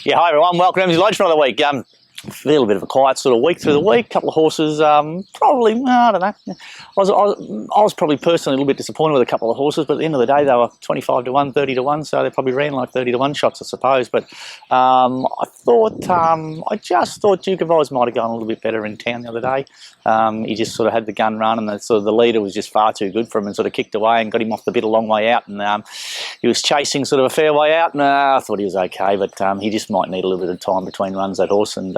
Yeah, hi everyone. Welcome to Emsley Lodge for another week. A little bit of a quiet sort of week through the week. A couple of horses, probably, I don't know. I was probably personally a little bit disappointed with a couple of horses, but at the end of the day, they were 25 to 1, 30 to 1, so they probably ran like 30 to 1 shots, I suppose. But I just thought Duke of Oz might have gone a little bit better in town the other day. He just sort of had the gun run, and the leader was just far too good for him, and sort of kicked away and got him off the bit a long way out. And he was chasing sort of a fair way out, and I thought he was okay, but he just might need a little bit of time between runs, that horse. And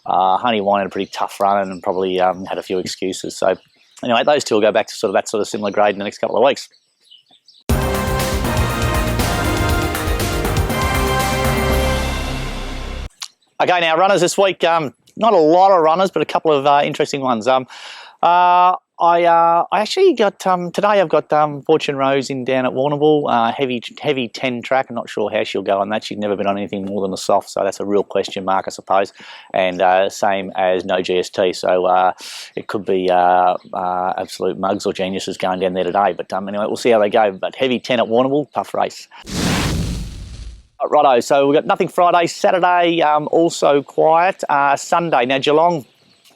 Honey Wine had a pretty tough run and probably had a few excuses. So anyway, those two will go back to sort of that sort of similar grade in the next couple of weeks. Okay, now runners this week. Not a lot of runners, but a couple of interesting ones. I actually got, today I've got Fortune Rose in down at Warrnambool, heavy 10 track. I'm not sure how she'll go on that. She's never been on anything more than a soft, so that's a real question mark, I suppose. And same as no GST, so it could be absolute mugs or geniuses going down there today. But anyway, we'll see how they go. But heavy 10 at Warrnambool, tough race. Righto, so we've got nothing Friday. Saturday, also quiet. Sunday, now Geelong,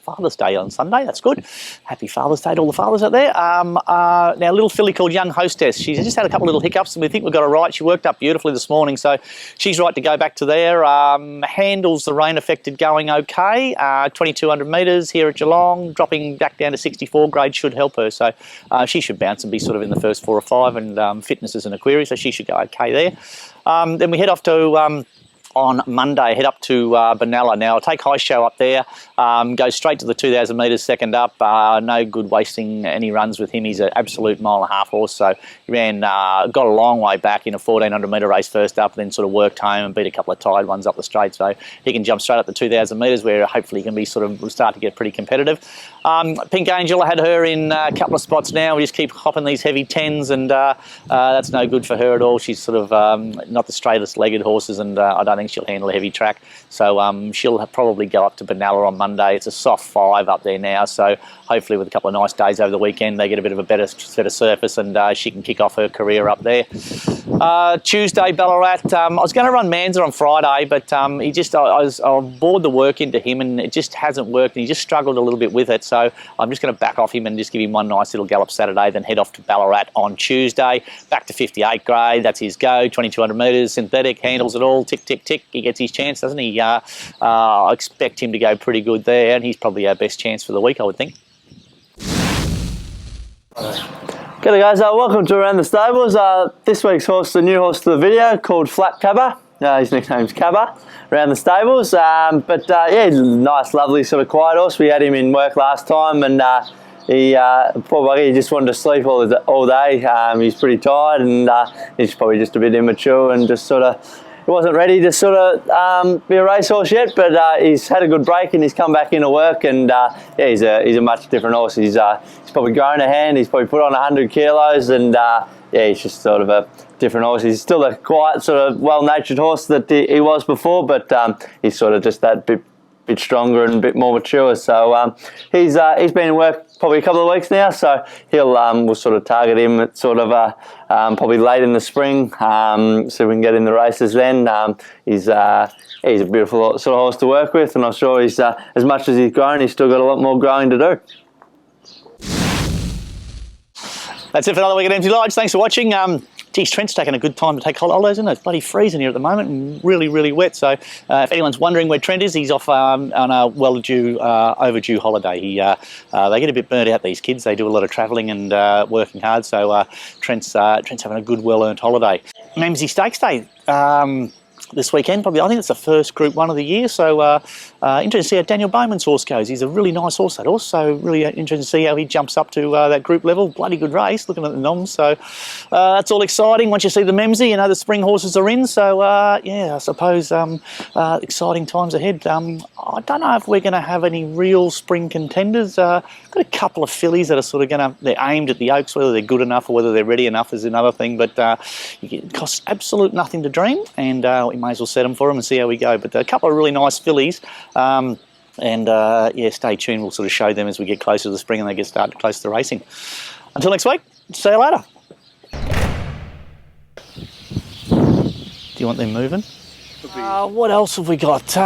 Father's Day on Sunday, that's good. Happy Father's Day to all the fathers out there. Now, a little filly called Young Hostess. She's just had a couple of little hiccups, and we think we've got her right. She worked up beautifully this morning, so she's right to go back to there. Handles the rain affected going okay. 2,200 metres here at Geelong, dropping back down to 64 grade should help her. So she should bounce and be sort of in the first 4 or 5, and fitness isn't a query, so she should go okay there. Then we head off to... on Monday, head up to Benalla. Now, I'll take High Show up there, go straight to the 2,000 metres second up. No good wasting any runs with him. He's an absolute mile-and-a-half horse, so he ran, got a long way back in a 1,400 metre race first up, then sort of worked home and beat a couple of tired ones up the straight, so he can jump straight up to 2,000 metres where hopefully he can be sort of start to get pretty competitive. Pink Angel, I had her in a couple of spots now. We just keep hopping these heavy 10s, and that's no good for her at all. She's sort of not the straightest legged horses, and I don't think she'll handle a heavy track. So she'll probably go up to Benalla on Monday. It's a soft 5 up there now, so hopefully with a couple of nice days over the weekend, they get a bit of a better surface, and she can kick off her career up there. Tuesday, Ballarat. I was going to run Manza on Friday, but he just, I bored the work into him, and it just hasn't worked, and he just struggled a little bit with it. So I'm just going to back off him and just give him one nice little gallop Saturday, then head off to Ballarat on Tuesday. Back to 58 grade, that's his go, 2,200 metres, synthetic, handles it all, tick, tick, tick. He gets his chance, doesn't he? I expect him to go pretty good there, and he's probably our best chance for the week, I would think. G'day guys, welcome to Around the Stables. This week's horse is a new horse to the video called Flat Kapper. His nickname's Kapper, Around the Stables. Yeah, he's a nice, lovely sort of quiet horse. We had him in work last time, and he just wanted to sleep all day. He's pretty tired, and he's probably just a bit immature and just sort of, he wasn't ready to sort of be a racehorse yet, but he's had a good break and he's come back into work, and yeah, he's a much different horse. He's probably grown a hand, he's probably put on 100 kilos, and yeah, he's just sort of a different horse. He's still a quiet, sort of well-natured horse that he was before, but he's sort of just that bit stronger and a bit more mature. So he's been in work probably a couple of weeks now, so we'll sort of target him at sort of probably late in the spring, so we can get in the races then. He's a beautiful sort of horse to work with, and I'm sure he's as much as he's grown, he's still got a lot more growing to do. That's it for another week at Emsley Lodge. Thanks for watching. Geez, Trent's taking a good time to take holidays, isn't it? It's bloody freezing here at the moment and really, really wet. So if anyone's wondering where Trent is, he's off on a overdue holiday. They get a bit burnt out, these kids. They do a lot of travelling and working hard. So Trent's having a good, well-earned holiday. Memsey Stakes Day. This weekend, probably. I think it's the first Group 1 of the year, so interesting to see how Daniel Bowman's horse goes. He's a really nice horse, that horse, so really interesting to see how he jumps up to that group level. Bloody good race, looking at the noms, so that's all exciting. Once you see the Memsey, you know the spring horses are in, so yeah, I suppose exciting times ahead. I don't know if we're going to have any real spring contenders. Got a couple of fillies that are sort of they're aimed at the Oaks. Whether they're good enough or whether they're ready enough is another thing, but it costs absolute nothing to dream, and we may as well set them for them and see how we go. But a couple of really nice fillies, and yeah, stay tuned. We'll sort of show them as we get closer to the spring and they get started close to racing. Until next week, see you later. Do you want them moving? What else have we got?